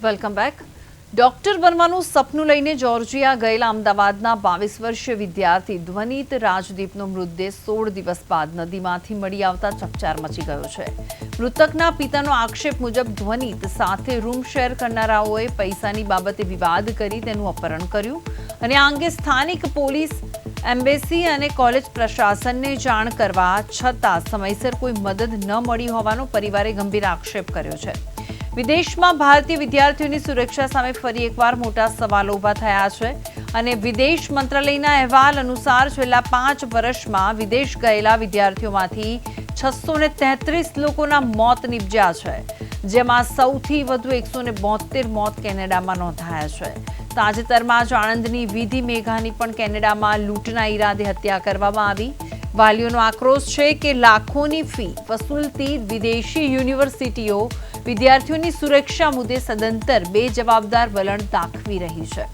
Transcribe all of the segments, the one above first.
Welcome back. Doctor બનવાનું સપનું લઈને જોર્જિયા ગયેલા અમદાવાદના 22 વર્ષીય વિદ્યાર્થી ધ્વનિત રાજદીપનો મૃતદેહ 16 દિવસ બાદ નદીમાંથી મળી આવતા ચકચાર મચી ગયો છે। મૃતકના પિતાનો આક્ષેપ મુજબ ધ્વનિત સાથે રૂમ શેર કરનારાઓએ પૈસાની બાબતે વિવાદ કરી તેનું અપહરણ કર્યું અને આ અંગે સ્થાનિક પોલીસ, એમ્બેસી અને કોલેજ પ્રશાસનને જાણ કરવા છતાં સમયસર કોઈ મદદ ન મળી હોવાનો પરિવારે ગંભીર આક્ષેપ કર્યો છે। વિદેશમાં ભારતીય વિદ્યાર્થીઓની સુરક્ષા સામે ફરી એકવાર મોટા સવાલો ઊભા થયા છે અને વિદેશ મંત્રાલયના અહેવાલ અનુસાર છેલ્લા 5 વર્ષમાં વિદેશ ગયેલા વિદ્યાર્થીઓમાંથી 633 લોકોના મોત નિપજ્યા છે, જેમાં સૌથી વધુ 172 મોત કેનેડામાં નોંધાયા છે। તાજેતરમાં જ આણંદની વિધિ મેઘાની પણ કેનેડામાં લૂંટના ઈરાદે હત્યા કરવામાં આવી। વાલીઓનો આક્રોશ છે કે લાખોની ફી વસૂલતી વિદેશી યુનિવર્સિટીઓ વિદ્યાર્થીઓની સુરક્ષા મુદ્દે સદંતર બેજવાબદાર વલણ દાખવી રહી છે।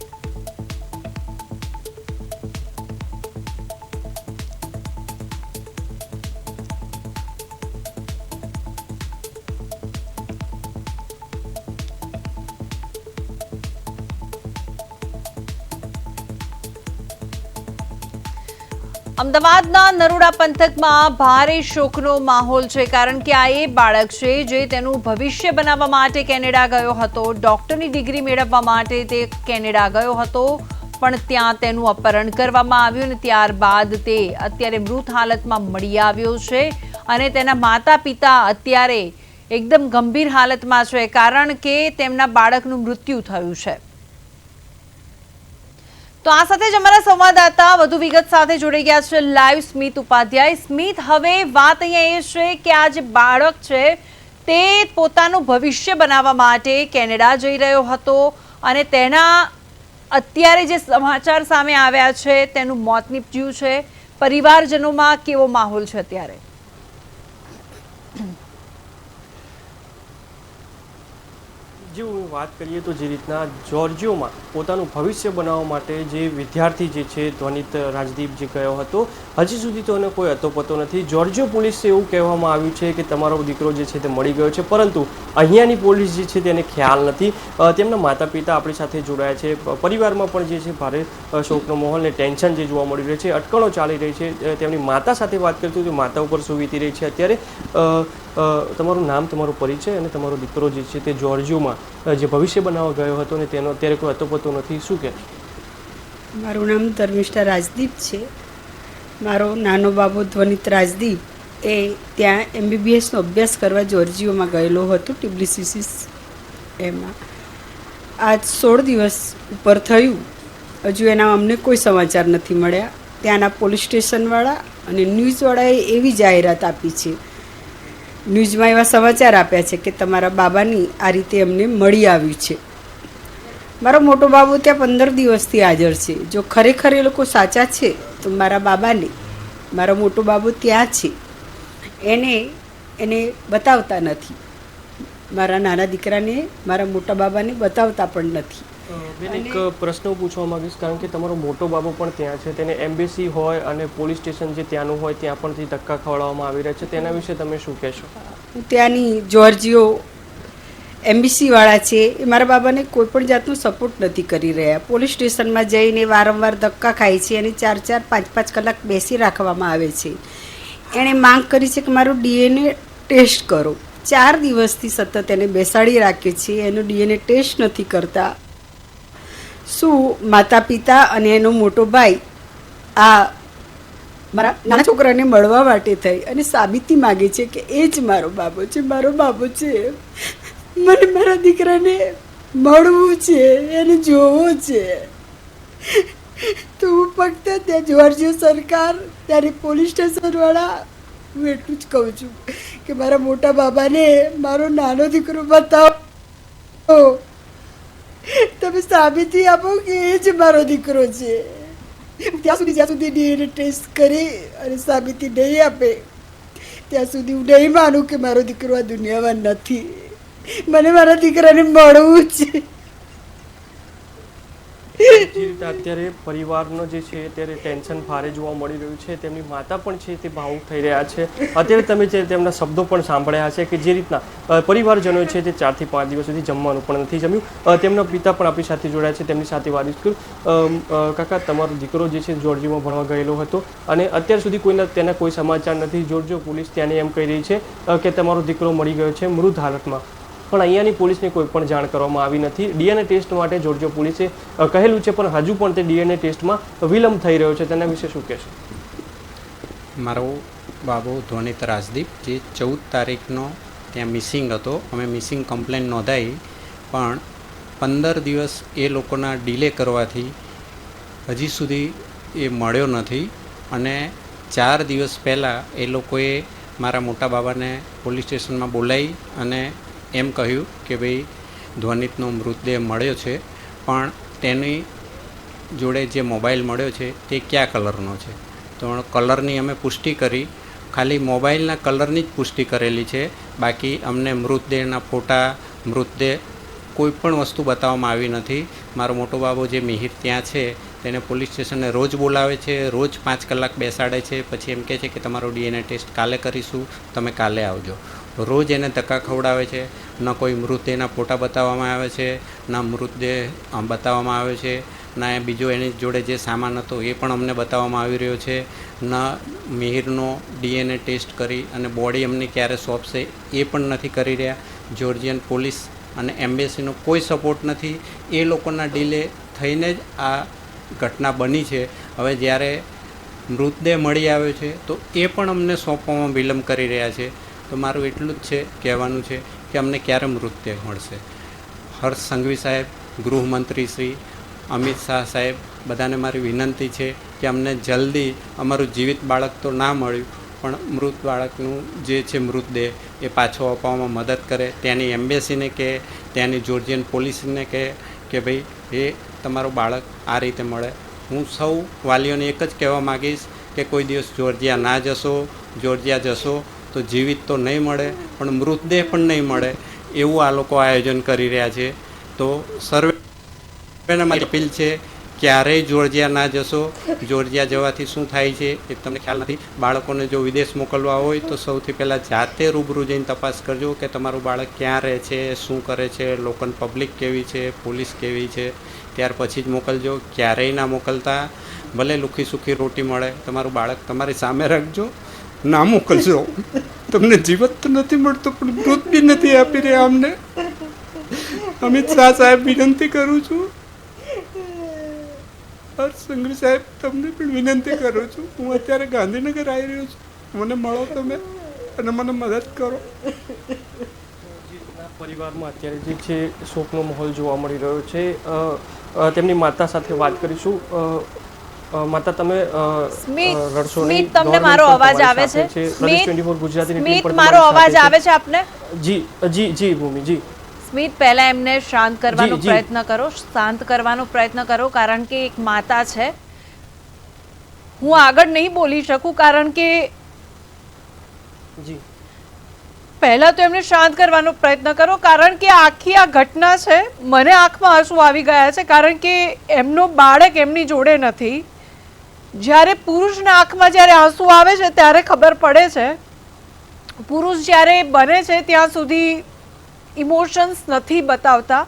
અમદાવાદના નરોડા પંથકમાં ભારે શોકનો માહોલ છે, કારણ કે આ એ બાળક છે જે તેનું ભવિષ્ય બનાવવા માટે કેનેડા ગયો હતો। ડોક્ટરની ડિગ્રી મેળવવા માટે તે કેનેડા ગયો હતો, પણ ત્યાં તેનું અપહરણ કરવામાં આવ્યું અને ત્યારબાદ તે અત્યારે મૃત હાલતમાં મળી આવ્યો છે અને તેના માતા પિતા અત્યારે એકદમ ગંભીર હાલતમાં છે, કારણ કે તેમના બાળકનું મૃત્યુ થયું છે। તો આ સાથે જ અમારા સંવાદદાતા વધુ વિગત સાથે જોડાઈ ગયા છે લાઈવ સ્મિત ઉપાધ્યાય। સ્મિત, હવે વાત અહીંયા એ છે કે આ જે બાળક છે તે પોતાનું ભવિષ્ય બનાવવા માટે કેનેડા જઈ રહ્યો હતો અને તેના અત્યારે જે સમાચાર સામે આવ્યા છે તેનું મોત નીપજ્યું છે। પરિવારજનોમાં કેવો માહોલ છે અત્યારે? જો વાત કરીએ તો જે રીતના જોર્જિયામાં પોતાનું ભવિષ્ય બનાવવા માટે જે વિદ્યાર્થી જે છે ધ્વનિત રાજદીપ જે ગયો હતો, હજી સુધી તો એને કોઈ અતોપતો નથી। જોર્જિયા પોલીસથી એવું કહેવામાં આવ્યું છે કે તમારો દીકરો જે છે તે મળી ગયો છે, પરંતુ અહીંયાની પોલીસ જે છે તેને ખ્યાલ નથી। તેમના માતા પિતા આપણી સાથે જોડાયા છે, પરિવારમાં પણ જે છે ભારે શોકનો માહોલ ને ટેન્શન જે જોવા મળી રહ્યું છે, અટકણો ચાલી રહી છે। તેમની માતા સાથે વાત કરતું તો માતા ઉપર શું વીતી રહી છે અત્યારે। તમારું નામ, તમારો પરિચય અને તમારો દીકરો જે છે તે જોર્જિયામાં જે ભવિષ્ય બનાવવા ગયો હતો ને તેનો અત્યારે કોઈ અતોપતો નથી, શું કહે? મારું નામ ધર્મિષ્ઠા રાજદીપ છે। મારો નાનો બાબો ધ્વનિત રાજદીપ એ ત્યાં MBBSનો અભ્યાસ કરવા જોર્જિયામાં ગયેલો હતો, ટિબ્લિસીસીસ એમાં। આજ 16 દિવસ ઉપર થયું, હજુ એના અમને કોઈ સમાચાર નથી મળ્યા। ત્યાંના પોલીસ સ્ટેશનવાળા અને ન્યૂઝવાળાએ એવી જાહેરાત આપી છે, ન્યૂઝમાં એવા સમાચાર આપ્યા છે કે તમારા બાબાની આ રીતે અમને મળી આવ્યું છે। મારો મોટો બાબુ ત્યાં 15 દિવસથી હાજર છે। જો ખરેખર એ લોકો સાચા છે તો મારા બાબાને, મારો મોટો બાબુ ત્યાં છે, એને બતાવતા નથી। મારા નાના દીકરાને મારા મોટા બાબાને બતાવતા પણ નથી। એક પ્રશ્ન પૂછવા માંગીશ, કારણ કે તમારો મોટો બાબો પણ ત્યાં છે, તેને એમ્બેસી હોય અને પોલીસ સ્ટેશન જે ત્યાંનું હોય ત્યાં પણ ધક્કા ખવડાવવામાં આવી રહ્યા છે, તેના વિશે તમે શું કહેશો? ત્યાંની જોર્જિયો એમ્બેસીવાળા છે એ મારા બાબાને કોઈ પણ જાતનો સપોર્ટ નથી કરી રહ્યા। પોલીસ સ્ટેશનમાં જઈને વારંવાર ધક્કા ખાય છે અને 4-4, 5-5 કલાક બેસી રાખવામાં આવે છે। એણે માંગ કરી છે કે મારું DNA ટેસ્ટ કરો। 4 દિવસથી સતત એને બેસાડી રાખ્યો છે, એનો DNA ટેસ્ટ નથી કરતા। શું માતા પિતા અને એનો મોટો ભાઈ આ મારા નાના છોકરાને મળવા માટે થઈ અને સાબિતી માગે છે કે એ જ મારો બાબો છે, મારો બાબો છે। મને મારા દીકરાને મળવું છે, એને જોવો છે। તો હું ફક્ત ત્યાં જોર્જિયા સરકાર, ત્યારે પોલીસ સ્ટેશનવાળા, હું એટલું જ કહું છું કે મારા મોટા બાબાને મારો નાનો દીકરો બતાવો। તમે સાબિતી આપો કે એ જ મારો દીકરો છે। જ્યાં સુધી DNA ટેસ્ટ કરી અને સાબિતી નહીં આપે ત્યાં સુધી હું નહીં માનું કે મારો દીકરો આ દુનિયામાં નથી। મને મારા દીકરાને મળવું છે। જે રીતે માતા અત્યારે પરિવારનો જે છે અત્યારે ટેન્શન ભારે જોવા મળી રહ્યું છે. તેમની માતા પણ છે તે ભાવુક થઈ રહ્યા છે. અત્યારે તમે જે તેમના શબ્દો પણ સાંભળ્યા છે કે જે રીતના પરિવારજનો છે તે 4 થી 5 દિવસ સુધી જમવાનું પણ નથી જમ્યું. તેમના પિતા પણ આપણી સાથે જોડાયા છે, તેમની સાથે વાત કરું. કાકા, તમારો દીકરો જે છે જોર્જિયામાં ભણવા ગયેલો હતો અને અત્યાર સુધી તેના કોઈ સમાચાર નથી. જોર્જિયા પોલીસ ત્યાંની એમ કહી રહી છે કે તમારો દીકરો મળી ગયો છે મૃત હાલતમાં, પણ અહીંયાની પોલીસને કોઈ પણ જાણ કરવામાં આવી નથી. ડીએનએ ટેસ્ટ માટે જોર્જિયા પોલીસે કહેલું છે, પણ હજુ પણ તે ડીએનએ ટેસ્ટમાં વિલંબ થઈ રહ્યો છે. તેના વિશે શું કહેશો? મારો બાબો ધ્વનિત રાજદીપ જે 14 તારીખનો ત્યાં મિસિંગ હતો. અમે મિસિંગ કમ્પ્લેન નોંધાવી, પણ 15 દિવસ એ લોકોના ડિલે કરવાથી હજી સુધી એ મળ્યો નથી. અને 4 દિવસ પહેલાં એ લોકોએ મારા મોટા બાબાને પોલીસ સ્ટેશનમાં બોલાવી અને એમ કહ્યું કે ભાઈ ધ્વનિતનો મૃતદેહ મળ્યો છે, પણ તેની જોડે જે મોબાઈલ મળ્યો છે તે કયા કલરનો છે. તો કલરની અમે પુષ્ટિ કરી, ખાલી મોબાઈલના કલરની જ પુષ્ટિ કરેલી છે. બાકી અમને મૃતદેહના ફોટા, મૃતદેહ કોઈ પણ વસ્તુ બતાવવામાં આવી નથી. મારો મોટો બાબો જે મિહિર ત્યાં છે તેને પોલીસ સ્ટેશને રોજ બોલાવે છે, રોજ 5 કલાક બેસાડે છે, પછી એમ કહે છે કે તમારો ડીએનએ ટેસ્ટ કાલે કરીશું, તમે કાલે આવજો. રોજ એને ધક્કા ખવડાવે છે. ન કોઈ મૃતદેહના ફોટા બતાવવામાં આવે છે, ના મૃતદેહ બતાવવામાં આવે છે, ના બીજો એની જોડે જે સામાન હતો એ પણ અમને બતાવવામાં આવી રહ્યો છે. ના મિહિરનો ડીએનએ ટેસ્ટ કરી અને બોડી અમને ક્યારે સોંપશે એ પણ નથી કરી રહ્યા. જોર્જિયન પોલીસ અને એમ્બેસીનો કોઈ સપોર્ટ નથી. એ લોકોના ડીલે થઈને જ આ ઘટના બની છે. હવે જ્યારે મૃતદેહ મળી આવ્યો છે તો એ પણ અમને સોંપવામાં વિલંબ કરી રહ્યા છે. તો મારું એટલું જ છે કહેવાનું છે કે અમને ક્યારે મૃતદેહ મળશે. હર્ષ સંઘવી સાહેબ, ગૃહમંત્રી શ્રી અમિત શાહ સાહેબ, બધાને મારી વિનંતી છે કે અમને જલ્દી અમારું જીવિત બાળક તો ના મળ્યું, પણ મૃત બાળકનું જે છે મૃતદેહ એ પાછો અપાવવામાં મદદ કરે. ત્યાંની એમ્બેસીને કે ત્યાંની જોર્જિયન પોલીસને કે ભાઈ એ તમારું બાળક આ રીતે મળે. હું સૌ વાલીઓને એક જ કહેવા માગીશ કે કોઈ દિવસ જોર્જિયા ના જશો. જોર્જિયા જશો તો જીવિત તો નહીં મળે, પણ મૃતદેહ પણ નહીં મળે એવું આ લોકો આયોજન કરી રહ્યા છે. તો સર્વેને મારી અપીલ છે, ક્યારેય જોર્જિયા ના જશો. જોર્જિયા જવાથી શું થાય છે એ તમને ખ્યાલ નથી. બાળકોને જો વિદેશ મોકલવા હોય તો સૌથી પહેલાં જાતે રૂબરૂ જઈને તપાસ કરજો કે તમારું બાળક ક્યાં રહે છે, શું કરે છે, લોકલ પબ્લિક કેવી છે, પોલીસ કેવી છે, ત્યાર પછી જ મોકલજો. ક્યારેય ના મોકલતા. ભલે લુખી સુખી રોટી મળે, તમારું બાળક તમારી સામે રાખજો, ના મોકલજો. તમને જીવત તો નથી મળતો, પણ મૃત બી નથી આપી રહ્યા અમને. અમિત શાહ સાહેબ વિનંતી કરું છું, હર્ષ સંઘવી સાહેબ તમને પણ વિનંતી કરું છું. હું અત્યારે ગાંધીનગર આવી રહ્યો છું, મને મળો તમે અને મને મદદ કરો. પરિવારમાં અત્યારે જે છે શોકનો માહોલ જોવા મળી રહ્યો છે. તેમની માતા સાથે વાત કરીશું. માતા, તમે રડશો નહીં. તમને મારો અવાજ આવે છે? પ્રદેશ 24 ગુજરાતીની ટીમ પણ મારો અવાજ આવે છે આપને? જી જી જી ભૂમિ જી. સ્મિત, પહેલા એમને શાંત કરવાનો પ્રયત્ન કરો, શાંત કરવાનો પ્રયત્ન કરો, કારણ કે એક માતા છે. હું આગળ નહીં બોલી શકું કારણ કે જી પહેલા તો એમને શાંત કરવાનો પ્રયત્ન કરો, કારણ કે આખી આ ઘટના છે, મને આંખમાં આંસુ આવી ગયા છે, કારણ કે એમનો બાળક એમની જોડે નથી. જ્યારે પુરુષના આંખમાં જ્યારે આંસુ આવે છે ત્યારે ખબર પડે છે. પુરુષ જ્યારે બને છે ત્યાં સુધી ઇમોશન્સ નથી બતાવતા,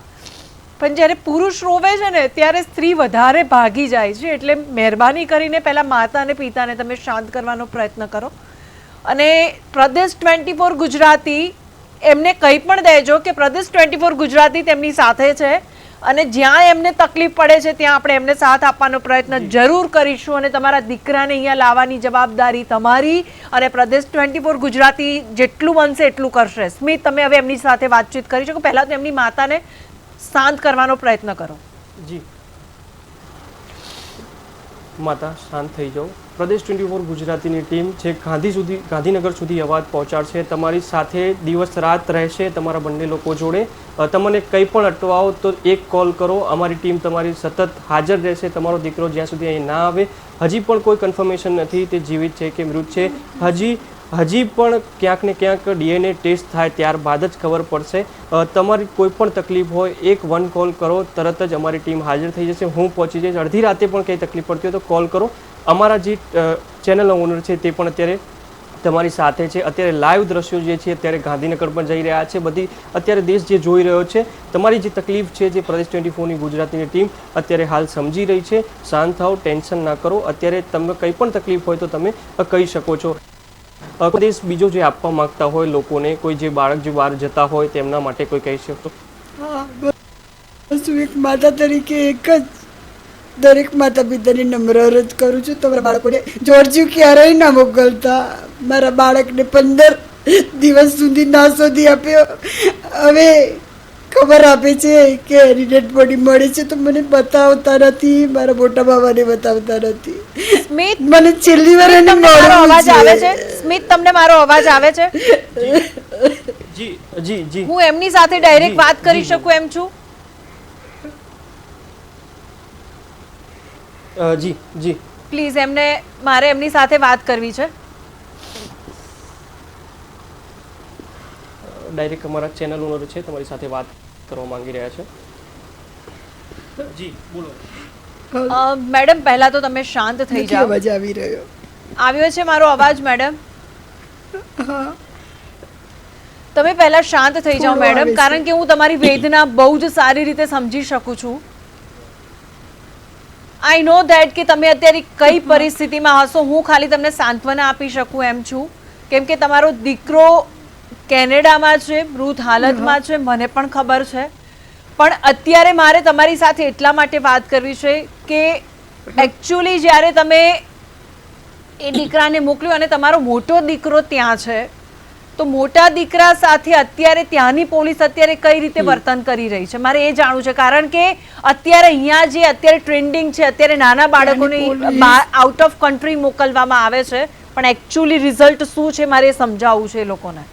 પણ જ્યારે પુરુષ રોવે છે ને ત્યારે સ્ત્રી વધારે ભાગી જાય છે. એટલે મહેરબાની કરીને પહેલા માતા અને પિતાને તમે શાંત કરવાનો પ્રયત્ન કરો. અને પ્રદેશ 24 ગુજરાતી એમને કંઈ પણ દેજો કે પ્રદેશ 24 ગુજરાતી તેમની સાથે છે, અને જ્યાં એમને તકલીફ પડે છે ત્યાં આપણે એમને સાથ આપવાનો પ્રયત્ન જરૂર કરીશું. અને તમારા દીકરાને અહીંયા લાવવાની જવાબદારી તમારી, અને પ્રદેશ 24 ગુજરાતી જેટલું બનશે એટલું કરશે. સ્મિત, તમે હવે એમની સાથે વાતચીત કરી શકો. પહેલાં તો એમની માતાને શાંત કરવાનો પ્રયત્ન કરો. જી માતા, શાંત થઈ જાઓ. પ્રદેશ 24 ગુજરાતીની ટીમ છે ગાંધીનગર સુધી અવાજ પહોંચાડશે. તમારી સાથે દિવસ રાત રહેશે, તમારા બંને લોકો જોડે. તમને કંઈ પણ અટવાઓ તો એક કોલ કરો, અમારી ટીમ તમારી સતત હાજર રહેશે. તમારો દીકરો જ્યાં સુધી અહીં ના આવે, હજી પણ કોઈ કન્ફર્મેશન નથી તે જીવિત છે કે મૃત છે. હજી હજી પણ ક્યાંક ને ક્યાંક DNA ટેસ્ટ થાય ત્યારબાદ જ ખબર પડશે. તમારી કોઈ પણ તકલીફ હોય 1 કોલ કરો, તરત જ અમારી ટીમ હાજર થઈ જશે. હું પહોંચી જઈશ. અડધી રાતે પણ કંઈ તકલીફ પડતી હોય તો કોલ કરો. અમારા જે ચેનલના ઓનર છે તે પણ અત્યારે તમારી સાથે છે. અત્યારે લાઈવ દ્રશ્યો જે છે અત્યારે ગાંધીનગર પણ જઈ રહ્યા છે. બધી અત્યારે દેશ જે જોઈ રહ્યો છે, તમારી જે તકલીફ છે જે પ્રદેશ 24ની ગુજરાતીની ટીમ અત્યારે હાલ સમજી રહી છે. શાંત થાઓ, ટેન્શન ના કરો. અત્યારે તમને કંઈ પણ તકલીફ હોય તો તમે કહી શકો છો. ઉપદેશ બીજો જે આપવા માંગતા હોય લોકોને, કોઈ જે બાળક જે બહાર જતા હોય તેમના માટે કોઈ કહી શકતો? હા, બસ હું એક માતા તરીકે એક જ દરેક માતા પિતાની નમ્ર અરજ કરું છું, તમારા બાળકોને જોર્જિયું ક્યારેય ના મોકલતા. મારા બાળકને 15 દિવસ સુધી ના શોધી આપ્યો. હવે ખબર આપે છે કે એની ડેડ બોડી મળી છે તો મને બતાવતા નથી, મારા મોટા બાબાને બતાવતા નથી. સ્મિત, મને છેલ્લી વાર એને મારો અવાજ આવે મળવું છે? છે. સ્મિત, તમને મારો અવાજ આવે છે? જી જી જી, હું એમની સાથે ડાયરેક્ટ જી, વાત કરી જી, શકું એમ છું? જી જી, પ્લીઝ, મારે એમની સાથે વાત કરવી છે. ડાયરેક્ટ અમારા ચેનલ ઓનર છે, તમારી સાથે વાત કરવા માંગી રહ્યા છે. જી બોલો. મેડમ, પહેલા તો તમે શાંત થઈ નથી જાઓ. અવાજ આવી રહ્યો. આવ્યો છે મારો અવાજ મેડમ? હા, તમે પહેલા શાંત થઈ જાઓ થોડો મેડમ, આવે છે. કારણ કે હું તમારી વેદના બહુ જ સારી રીતે સમજી શકું છું. આઈ નો ધેટ કે તમે અત્યારે કઈ પરિસ્થિતિમાં હશો. હું ખાલી તમને સાંત્વના આપી શકું એમ છું, કેમ કે તમારો દીકરો કેનેડામાં છે, મૃત હાલતમાં છે, મને પણ ખબર છે. પણ અત્યારે મારે તમારી સાથે એટલા માટે વાત કરવી છે કે એકચ્યુઅલી જ્યારે તમે એ દીકરાને મોકલ્યો અને તમારો મોટો દીકરો ત્યાં છે, તો મોટા દીકરા સાથે અત્યારે ત્યાંની પોલીસ અત્યારે કઈ રીતે વર્તન કરી રહી છે, મારે એ જાણવું છે. કારણ કે અત્યારે અહીંયા જે અત્યારે ટ્રેન્ડિંગ છે, અત્યારે નાના બાળકોને આઉટ ઓફ કન્ટ્રી મોકલવામાં આવે છે, પણ એકચ્યુઅલી રિઝલ્ટ શું છે મારે એ સમજાવવું છે એ લોકોને.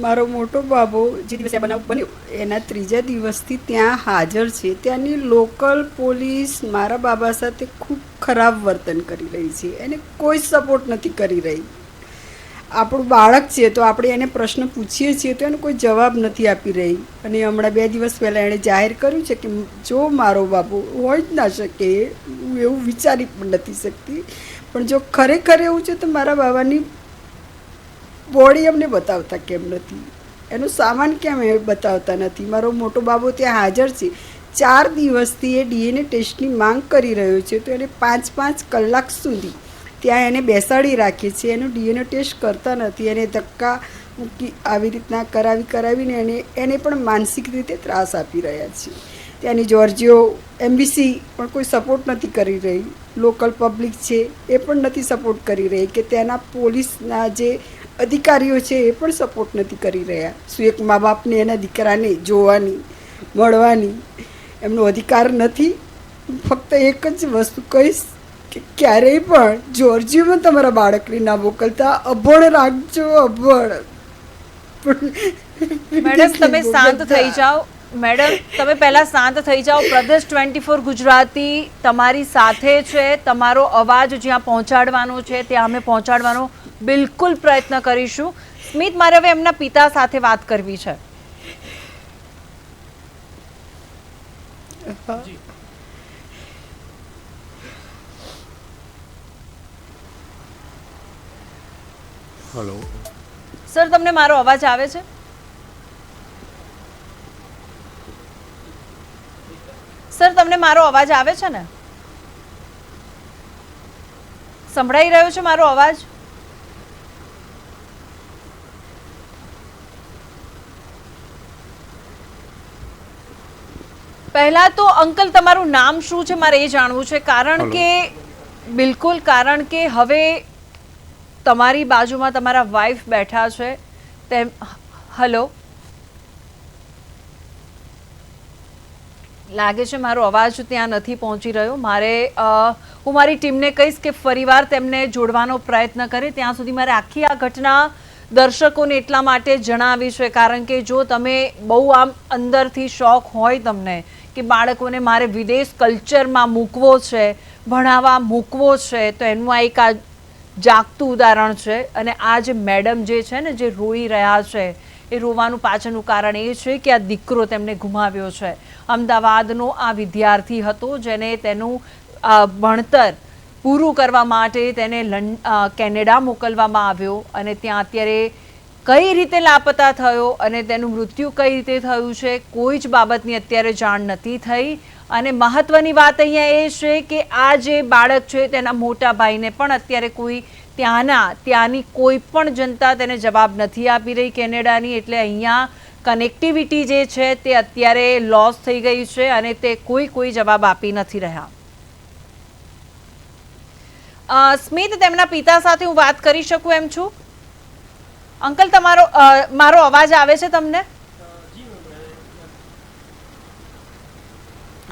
મારો મોટો બાબો જે દિવસે આ બનાવ બન્યો એના 3જા દિવસથી ત્યાં હાજર છે. ત્યાંની લોકલ પોલીસ મારા બાબા સાથે ખૂબ ખરાબ વર્તન કરી રહી છે. એને કોઈ સપોર્ટ નથી કરી રહી. આપણું બાળક છે તો આપણે એને પ્રશ્ન પૂછીએ છીએ તો એનો કોઈ જવાબ નથી આપી રહી. અને હમણાં 2 દિવસ પહેલાં એણે જાહેર કર્યું છે કે જો મારો બાબો હોય જ ના શકે, હું એવું વિચારી પણ નથી શકતી, પણ જો ખરેખર એવું છે તો મારા બાબાની બોડી અમને બતાવતા કેમ નથી, એનો સામાન કેમ એ બતાવતા નથી. મારો મોટો બાબો ત્યાં હાજર છે. 4 દિવસથી એ DNA ટેસ્ટની માંગ કરી રહ્યો છે તો એને 5-5 કલાક સુધી ત્યાં એને બેસાડી રાખે છે. એનું DNA ટેસ્ટ કરતા નથી. એને ધક્કા મૂકી આવી રીતના કરાવીને એને પણ માનસિક રીતે ત્રાસ આપી રહ્યા છે. ત્યાંની જોર્જિયો એમ્બેસી પણ કોઈ સપોર્ટ નથી કરી રહી. લોકલ પબ્લિક છે એ પણ નથી સપોર્ટ કરી રહી, કે ત્યાંના પોલીસના જે અધિકારીઓ છે એ પણ સપોર્ટ નથી કરી રહ્યા. શું એક મા બાપને એના દીકરાને જોવાની, મળવાની એમનો અધિકાર નથી? ફક્ત એક જ વસ્તુ કહીશ કે ક્યારેય પણ જોર્જિયામાં તમારા બાળકને ના મોકલતા. અભણ રાખજો, અભણ. મેડમ, તમે શાંત થઈ જાઓ. મેડમ, તમે પહેલા શાંત થઈ જાઓ. પ્રદેશ 24 ગુજરાતી તમારી સાથે છે. તમારો અવાજ જ્યાં પહોંચાડવાનો છે ત્યાં અમે પહોંચાડવાનો બિલકુલ પ્રયત્ન કરીશું. સ્મિત, મારે હવે એમના પિતા સાથે વાત કરવી છે. હલો સર, તમને મારો અવાજ આવે છે? સર, તમને મારો અવાજ આવે છે ને? સંભળાઈ રહ્યો છે મારો અવાજ? પહેલા તો અંકલ, તમારું નામ શું છે મારે એ જાણવું છે. કારણ કે બિલકુલ, કારણ કે હવે તમારી બાજુમાં તમારા વાઈફ બેઠા છે તેમ. હલો, લાગે છે મારો અવાજ ત્યાં નથી પહોંચી રહ્યો. હું મારી ટીમને કહીશ કે ફરીવાર તેમને જોડવાનો પ્રયત્ન કરે. ત્યાં સુધી મારે આખી આ ઘટના દર્શકોને એટલા માટે જણાવી છે, કારણ કે જો તમે બહુ આમ અંદરથી શોખ હોય તમને કે બાળકોને મારે વિદેશ કલ્ચરમાં મૂકવો છે, ભણાવવા મૂકવો છે, તો એનું આ એક જાગતું ઉદાહરણ છે. અને આ જે મેડમ જે છે ને, જે રોઈ રહ્યા છે, એ રોવાનું પાછળનું કારણ એ છે કે આ દીકરો તેમને ગુમાવ્યો છે. અમદાવાદનો આ વિદ્યાર્થી હતો, જેને તેનું ભણતર પૂરું કરવા માટે તેને કેનેડા મોકલવામાં આવ્યો અને ત્યાં અત્યારે કઈ રીતે લાપતા થયો અને તેનું મૃત્યુ કઈ રીતે થયું છે, કોઈ જ બાબતની અત્યારે જાણ નથી થઈ. અને મહત્વની વાત અહીંયા એ છે કે આ જે બાળક છે તેના મોટા ભાઈને પણ અત્યારે કોઈ ત્યાંની કોઈ પણ જનતા તેને જવાબ નથી આપી રહી કેનેડાની. એટલે અહીંયા કનેક્ટિવિટી જે છે તે અત્યારે લોસ થઈ ગઈ છે અને તે કોઈ જવાબ આપી નથી રહ્યા. સ્મિત, તેમના પિતા સાથે હું વાત કરી શકું એમ છું? અંકલ, મારો અવાજ આવે છે તમને?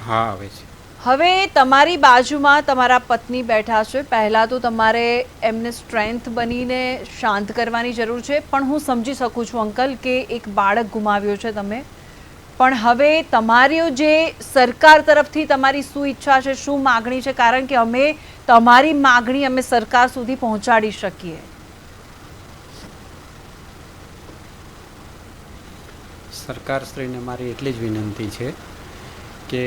હા, આવે છે. હવે તમારી બાજુમાં તમારા પત્ની બેઠા છે. પહેલાં તો તમારે એમને સ્ટ્રેન્થ બનીને શાંત કરવાની જરૂર છે. પણ હું સમજી શકું છું અંકલ કે એક બાળક ગુમાવ્યો છે તમે, પણ હવે તમારી જે સરકાર તરફથી તમારી શું ઈચ્છા છે, શું માગણી છે? કારણ કે અમે તમારી માગણી અમે સરકાર સુધી પહોંચાડી શકીએ. સરકારશ્રીને મારી એટલી જ વિનંતી છે કે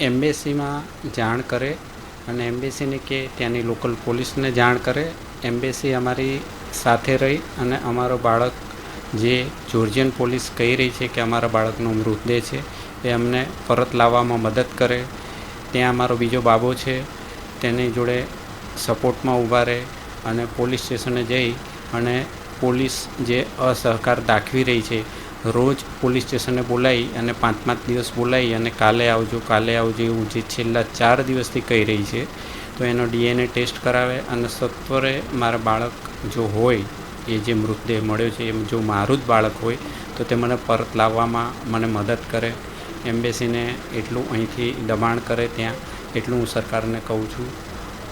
એમ્બેસીમાં જાણ કરે અને એમ્બેસીને કે ત્યાંની લોકલ પોલીસને જાણ કરે. એમ્બેસી અમારી સાથે રહી અને અમારો બાળક, જે જોર્જિયન પોલીસ કહી રહી છે કે અમારા બાળકનો મૃતદેહ છે, એ અમને પરત લાવવામાં મદદ કરે. ત્યાં અમારો બીજો બાબો છે, તેની જોડે સપોર્ટમાં ઊભા રહે અને પોલીસ સ્ટેશને જઈ અને પોલીસ જે અસહકાર દાખવી રહી છે, રોજ પોલીસ સ્ટેશને બોલાવી અને 5-5 દિવસ બોલાવી અને કાલે આવજો એવું જે છેલ્લા 4 દિવસથી કહી રહી છે, તો એનો DNA ટેસ્ટ કરાવે અને સત્વરે મારા બાળક જો હોય, એ જે મૃતદેહ મળ્યો છે, એમ જો મારું જ બાળક હોય તો તે મને પરત લાવવામાં મને મદદ કરે. એમ્બેસીને એટલું અહીંથી દબાણ કરે ત્યાં, એટલું હું સરકારને કહું છું.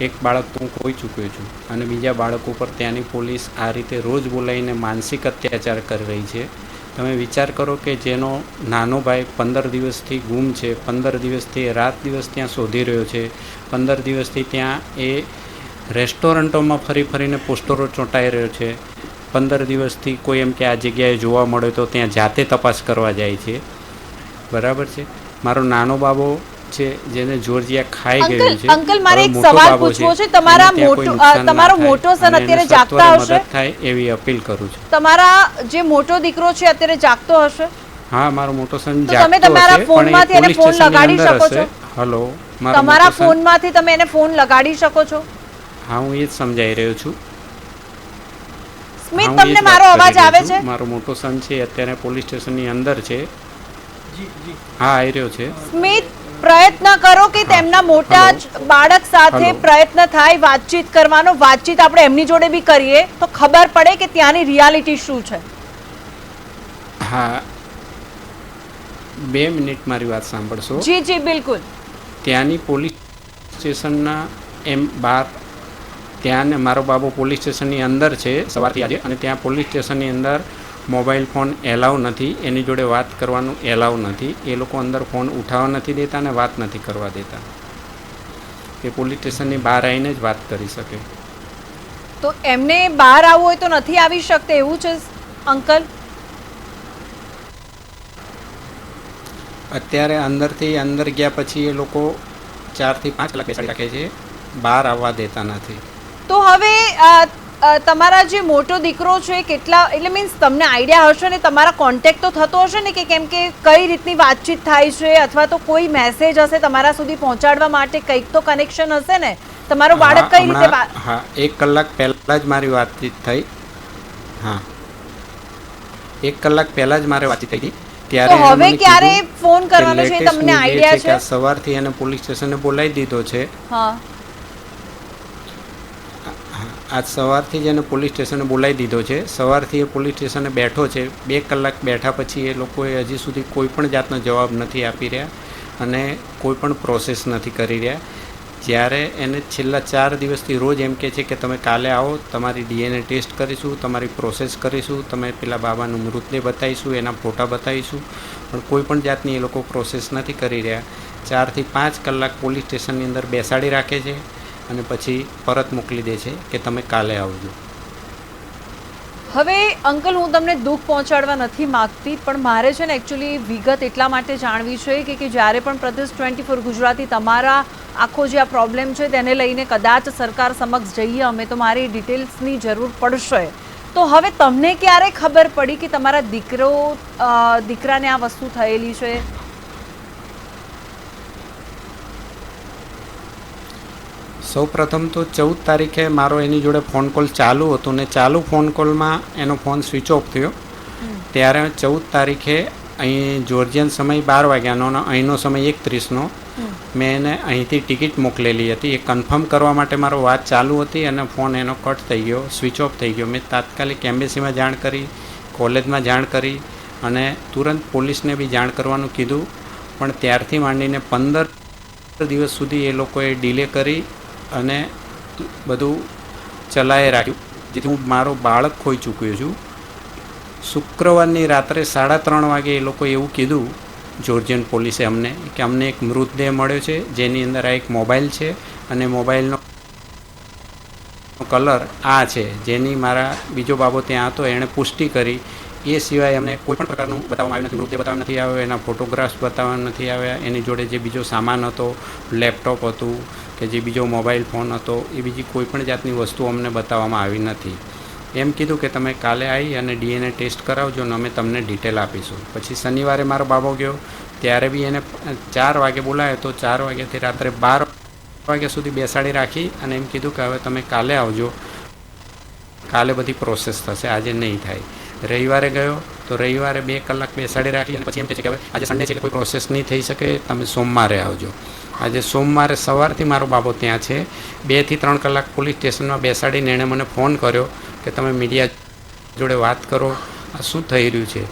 એક બાળક તો હું ખોઈ ચૂક્યો છું અને બીજા બાળકો પર ત્યાંની પોલીસ આ રીતે રોજ બોલાવીને માનસિક અત્યાચાર કરી રહી છે. તમે વિચાર કરો કે જેનો નાનો ભાઈ 15 દિવસથી ગુમ છે, 15 દિવસથી રાત દિવસ ત્યાં શોધી રહ્યો છે, 15 દિવસથી ત્યાં એ રેસ્ટોરન્ટોમાં ફરીને પોસ્ટરો ચોંટાઈ રહ્યો છે, 15 દિવસથી કોઈ એમ કે આ જગ્યાએ જોવા મળે તો ત્યાં જાતે તપાસ કરવા જાય છે. બરાબર છે. મારો નાનો બાબો છે જેને જોર્જિયા ખાઈ ગયું છે. અંકલ, મારે એક સવાલ પૂછવો છે. તમારો મોટો સન અત્યારે જાગતા હશે? મદદ થાય એવી અપીલ કરું છું. તમારા જે મોટો દીકરો છે અત્યારે જાગતો હશે? હા, મારો મોટો સન જાગતો હશે. તમે તમારા ફોનમાંથી એને ફોન લગાડી શકો છો? હેલો, તમારા ફોનમાંથી તમે એને ફોન લગાડી શકો છો? હા, હું એ જ સમજાઈ રહ્યો છું. સ્મિત, તમને મારો અવાજ આવે છે? મારો મોટો સન છે અત્યારે પોલીસ સ્ટેશનની અંદર છે. હા, આવી રહ્યો છે. સ્મિત, પ્રયત્ન કરો કે તેમના મોટા બાળક સાથે પ્રયત્ન થાય વાતચીત કરવાનો. વાતચીત આપણે એમની જોડે બી કરીએ તો ખબર પડે કે ત્યાંની રિયાલિટી શું છે. હા, 2 મિનિટ મારી વાત સાંભળશો? જી બિલકુલ. ત્યાંની પોલીસ સ્ટેશનના બહાર, ત્યાં મારો બાબો પોલીસ સ્ટેશનની અંદર છે સવારથી આજે, અને ત્યાં પોલીસ સ્ટેશનની અંદર મોબાઈલ ફોન એલાઉ નથી, એની જોડે વાત કરવાનું એલાઉ નથી. એ લોકો અંદર ફોન ઉઠાવવા નથી દેતા અને વાત નથી કરવા દેતા. એ પોલીસ સ્ટેશનની બહાર આવીને જ વાત કરી શકે. તો એમને બહાર આવવું હોય તો નથી આવી શકતા એવું છે અંકલ? અત્યારે અંદરથી અંદર ગયા પછી એ લોકો 4 થી 5 કલાક બેસાડી રાખે છે, બહાર આવવા દેતા નથી. તો હવે તમારા જે મોટો દીકરો છે કેટલા, એટલે મીન્સ તમને આઈડિયા હશે ને, તમારા કોન્ટેક્ટ તો થતો હશે ને કે કેમ કે કઈ રીતની વાતચીત થાય છે, અથવા તો કોઈ મેસેજ હશે તમારા સુધી પહોંચાડવા માટે, કંઈક તો કનેક્શન હશે ને? તમારો બાળક કઈ રીતે? હા, 1 કલાક પહેલા જ મારી વાતચીત થઈ. હા, 1 કલાક પહેલા જ મારે વાતચીત થઈ હતી. ત્યારે હવે ક્યારે ફોન કરવાનો છે તમને આઈડિયા છે? સવારથી એને પોલીસ સ્ટેશને બોલાવી દીધો છે. હા, આજ સવારથી જ એને પોલીસ સ્ટેશને બોલાવી દીધો છે. સવારથી એ પોલીસ સ્ટેશને બેઠો છે. 2 કલાક બેઠા પછી એ લોકોએ હજી સુધી કોઈ પણ જાતનો જવાબ નથી આપી રહ્યા અને કોઈ પણ પ્રોસેસ નથી કરી રહ્યા. જ્યારે એને છેલ્લા 4 દિવસથી રોજ એમ કહે છે કે તમે કાલે આવો, તમારી DNA ટેસ્ટ કરીશું, તમારી પ્રોસેસ કરીશું, તમે પેલા બાબાનું મૃતદેહ બતાવીશું, એના ફોટા બતાવીશું, પણ કોઈ પણ જાતની એ લોકો પ્રોસેસ નથી કરી રહ્યા. 4 થી 5 કલાક પોલીસ સ્ટેશનની અંદર બેસાડી રાખે છે અને પછી પરત મોકલી દે છે કે તમે કાલે આવજો. હવે અંકલ, હું તમને દુઃખ પહોંચાડવા નથી માગતી, પણ મારે છે ને એકચ્યુઅલી વિગત એટલા માટે જાણવી છે કે જ્યારે પણ પ્રદેશ 24 ગુજરાતી તમારા આખો જે આ પ્રોબ્લેમ છે તેને લઈને કદાચ સરકાર સમક્ષ જઈએ અમે, તો મારી ડિટેલ્સની જરૂર પડશે. તો હવે તમને ક્યારે ખબર પડી કે તમારા દીકરાને આ વસ્તુ થયેલી છે? સૌ પ્રથમ તો 14 તારીખે મારો એની જોડે ફોન કોલ ચાલુ હતો ને ચાલુ ફોન કોલમાં એનો ફોન સ્વિચ ઓફ થયો. ત્યારે 14 તારીખે અહીં જોર્જિયન સમય 12 વાગ્યાનો અને અહીંનો સમય 1:30નો મેં એને અહીંથી ટિકિટ મોકલેલી હતી. એ કન્ફર્મ કરવા માટે મારો વાત ચાલુ હતી અને ફોન એનો કટ થઈ ગયો, સ્વિચ ઓફ થઈ ગયો. મેં તાત્કાલિક એમ્બેસીમાં જાણ કરી, કોલેજમાં જાણ કરી અને તુરંત પોલીસને બી જાણ કરવાનું કીધું. પણ ત્યારથી માંડીને 15 દિવસ સુધી એ લોકોએ ડિલે કરી અને બધું ચલાવી રાખ્યું, જેથી હું મારો બાળક ખોઈ ચૂક્યો છું. શુક્રવારની રાત્રે 3:30 વાગે એ લોકોએ એવું કીધું, જોર્જિયન પોલીસે અમને, કે અમને એક મૃતદેહ મળ્યો છે જેની અંદર આ એક મોબાઈલ છે અને મોબાઈલનો કલર આ છે, જેની મારા બીજો બાબો ત્યાં હતો એણે પુષ્ટિ કરી. એ સિવાય અમને કોઈ પણ પ્રકારનું બતાવવામાં આવ્યું નથી, મૃતદેહ બતાવવામાં નથી આવ્યો, એના ફોટોગ્રાફ્સ બતાવવામાં નથી આવ્યા, એની જોડે જે બીજો સામાન હતો, લેપટોપ હતું કે જે બીજો મોબાઈલ ફોન હતો, એ બીજી કોઈ પણ જાતની વસ્તુ અમને બતાવવામાં આવી નથી. એમ કીધું કે તમે કાલે આવી અને DNA ટેસ્ટ કરાવજો ને અમે તમને ડિટેલ આપીશું. પછી શનિવારે મારો બાબો ગયો, ત્યારે બી એને 4 વાગે બોલાયો તો 4 વાગ્યાથી રાત્રે 12 વાગ્યા સુધી બેસાડી રાખી અને એમ કીધું કે હવે તમે કાલે આવજો, કાલે બધી પ્રોસેસ થશે, આજે નહીં થાય. રવિવારે ગયો તો રવિવારે 2 કલાક બેસાડી રાખી અને પછી એમ કહે છે કે હવે આજે સન્ડે છે એટલે કોઈ પ્રોસેસ નહીં થઈ શકે, તમે સોમવારે આવજો. આજે સોમવારે સવારથી મારો બાબો ત્યાં છે. 2 થી 3 કલાક પોલીસ સ્ટેશનમાં બેસાડીને એણે મને ફોન કર્યો કે તમે મીડિયા જોડે વાત કરો, આ શું થઈ રહ્યું છે.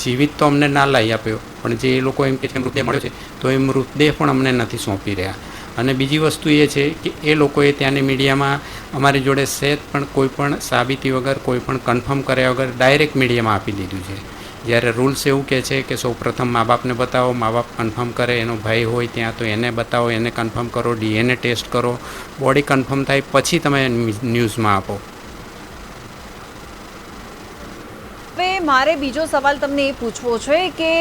જીવિત તો અમને ના લાવી આપ્યો, પણ જે એ લોકો એમ કે મૃતદેહ મળ્યો છે તો એ મૃતદેહ પણ અમને નથી સોંપી રહ્યા. અને બીજી વસ્તુ એ છે કે એ લોકોએ ત્યાંની મીડિયામાં અમારી જોડે સહેજ પણ કોઈ પણ સાબિતી વગર, કોઈ પણ કન્ફર્મ કર્યા વગર ડાયરેક્ટ મીડિયામાં આપી દીધું છે. જ્યારે રૂલ્સ એવું કહે છે કે સૌ પ્રથમ મા બાપને બતાવો, મા બાપ કન્ફર્મ કરે, એનો ભાઈ હોય ત્યાં તો એને બતાવો, એને કન્ફર્મ કરો, DNA ટેસ્ટ કરો, બોડી કન્ફર્મ થાય પછી તમે ન્યૂઝમાં આપો. હવે મારે બીજો સવાલ તમને એ પૂછવો છે કે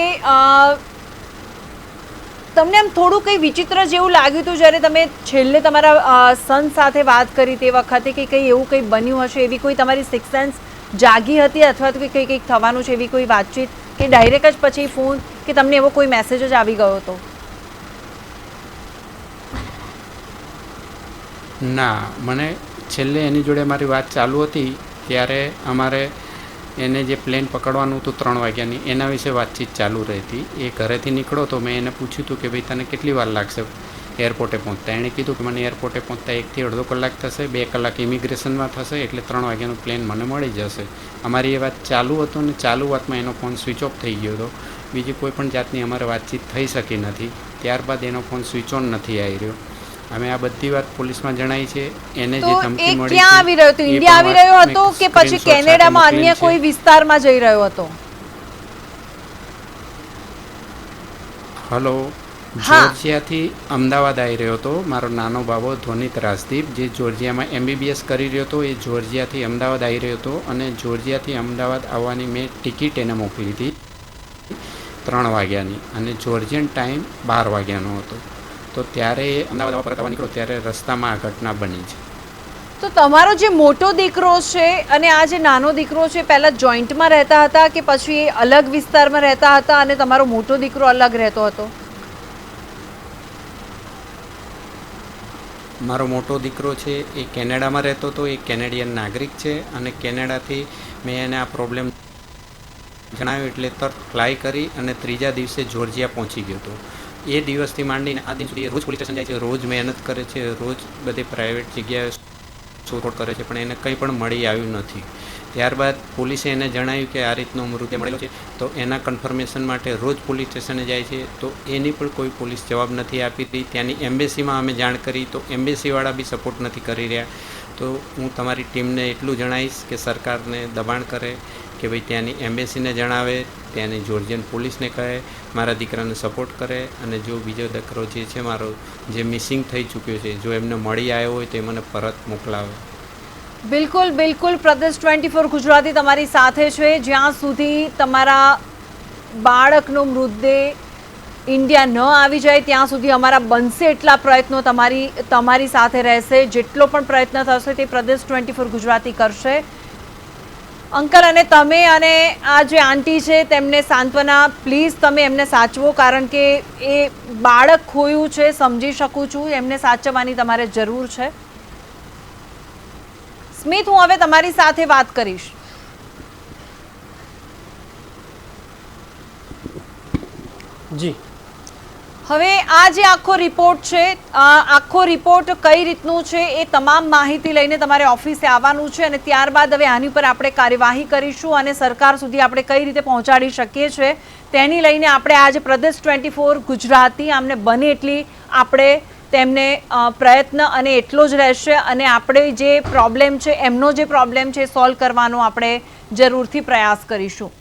તમને આમ થોડું કંઈ વિચિત્ર જેવું લાગ્યું હતું જ્યારે તમે છેલ્લે તમારા સન સાથે વાત કરી તે વખતે, કે કંઈ એવું કંઈ બન્યું હશે, એવી કોઈ તમારી સિક્સ સેન્સ જાગી હતી અથવા તો કંઈક થવાનું છે એવી કોઈ વાતચીત, કે ડાયરેક્ટ જ પછી ફોન કે તમને એવો કોઈ મેસેજ જ આવી ગયો હતો? ના, મને છેલ્લે એની જોડે મારી વાત ચાલુ હતી ત્યારે અમારે એને જે પ્લેન પકડવાનું હતું 3 વાગ્યાની, એના વિશે વાતચીત ચાલુ રહેતી. એ ઘરેથી નીકળો તો મેં એને પૂછ્યું હતું કે ભાઈ તને કેટલી વાર લાગશે એરપોર્ટે પહોંચતા. એણે કીધું કે મને એરપોર્ટે પહોંચતા 1 થી 1.5 કલાક થશે, 2 કલાક ઇમિગ્રેશનમાં થશે, એટલે 3 વાગ્યાનું પ્લેન મને મળી જશે. અમારી એ વાત ચાલુ હતું ને ચાલુ વાતમાં એનો ફોન સ્વિચ ઓફ થઈ ગયો હતો. બીજી કોઈ પણ જાતની અમારે વાતચીત થઈ શકી નથી. ત્યારબાદ એનો ફોન સ્વિચ ઓન નથી આવી રહ્યો. અમે આ બધી વાત પોલીસમાં જણાવી છે. એને જે ધમકી મળી ક્યાં આવી રહ્યો હતો? ઇન્ડિયા આવી રહ્યો હતો કે પછી કેનેડામાં અન્ય કોઈ વિસ્તારમાં જઈ રહ્યો હતો? હલો, જોર્જિયાથી અમદાવાદ આવી રહ્યો હતો મારો નાનો બાબો ધ્વનિત રાજદીપ, જે જોર્જિયામાં MBBS કરી રહ્યો હતો. એ જોર્જિયાથી અમદાવાદ આવી રહ્યો હતો અને જોર્જિયાથી અમદાવાદ આવવાની મેં ટિકિટ એને મોકલી હતી 3 વાગ્યાની અને જોર્જિયન ટાઈમ 12 વાગ્યાનો હતો. તો ત્યારે એ અમદાવાદ પરત આવવા નીકળ્યો ત્યારે રસ્તામાં આ ઘટના બની છે. તો તમારો જે મોટો દીકરો છે અને આ જે નાનો દીકરો છે, પહેલાં જોઈન્ટમાં રહેતા હતા કે પછી એ અલગ વિસ્તારમાં રહેતા હતા અને તમારો મોટો દીકરો અલગ રહેતો હતો? મારો મોટો દીકરો છે એ કેનેડામાં રહેતો હતો. એ કેનેડિયન નાગરિક છે અને કેનેડાથી મેં એને આ પ્રોબ્લેમ જણાવ્યું એટલે તરત ફ્લાય કરી અને 3જા દિવસે જોર્જિયા પહોંચી ગયો હતો. એ દિવસથી માંડીને આ દિન સુધી રોજ પોલીસ સ્ટેશન જાય છે, રોજ મહેનત કરે છે, રોજ બધી પ્રાઇવેટ જગ્યાએ શોધખોળ કરે છે, પણ એને કંઈ પણ મળી આવ્યું નથી. ત્યારબાદ પોલીસે એને જણાવ્યું કે આ રીતનો મૃતદેહ મળેલો છે, તો એના કન્ફર્મેશન માટે રોજ પોલીસ સ્ટેશને જાય છે, તો એની પણ કોઈ પોલીસ જવાબ નથી આપી રહી. ત્યાંની એમ્બેસીમાં અમે જાણ કરી તો એમ્બેસીવાળા બી સપોર્ટ નથી કરી રહ્યા. તો હું તમારી ટીમને એટલું જણાવીશ કે સરકારને દબાણ કરે કે ભાઈ ત્યાંની એમ્બેસીને જણાવે, ત્યાંની જોર્જિયન પોલીસને કહે, મારા દીકરાને સપોર્ટ કરે, અને જો બીજો દીકરો જે છે મારો જે મિસિંગ થઈ ચૂક્યો છે, જો એમને મળી આવ્યો હોય તો એ મને પરત મોકલાવે. બિલકુલ બિલકુલ, પ્રદેશ 24 ગુજરાતી તમારી સાથે છે. જ્યાં સુધી તમારા બાળકનો મૃતદેહ ઇન્ડિયા ન આવી જાય ત્યાં સુધી અમારા બનશે એટલા પ્રયત્નો તમારી સાથે રહેશે. જેટલો પણ પ્રયત્ન થશે તે પ્રદેશ 24 ગુજરાતી કરશે. અંકલ, અને તમે અને આ જે આંટી છે તેમને સાંત્વના, પ્લીઝ તમે એમને સાચવો, કારણ કે એ બાળક ખોયું છે, સમજી શકું છું, એમને સાચવવાની તમારે જરૂર છે. સ્મિત, હું હવે તમારી સાથે વાત કરીશ. જી, હવે આ જે આખો રિપોર્ટ છે, આખો રિપોર્ટ કઈ રીતનું છે એ તમામ માહિતી લઈને તમારે ઓફિસે આવવાનું છે, અને ત્યારબાદ હવે આની પર આપણે કાર્યવાહી કરીશું અને સરકાર સુધી આપણે કઈ રીતે પહોંચાડી શકીએ છીએ તેની લઈને આપણે આજે પ્રદેશ 24 ગુજરાતી આમને બને એટલી આપણે તેમને પ્રયત્ન અને એટલો જ રહેશે, અને આપણે જે પ્રોબ્લેમ છે એમનો જે પ્રોબ્લેમ છે સોલ્વ કરવાનો આપણે જરૂરથી પ્રયાસ કરીશું.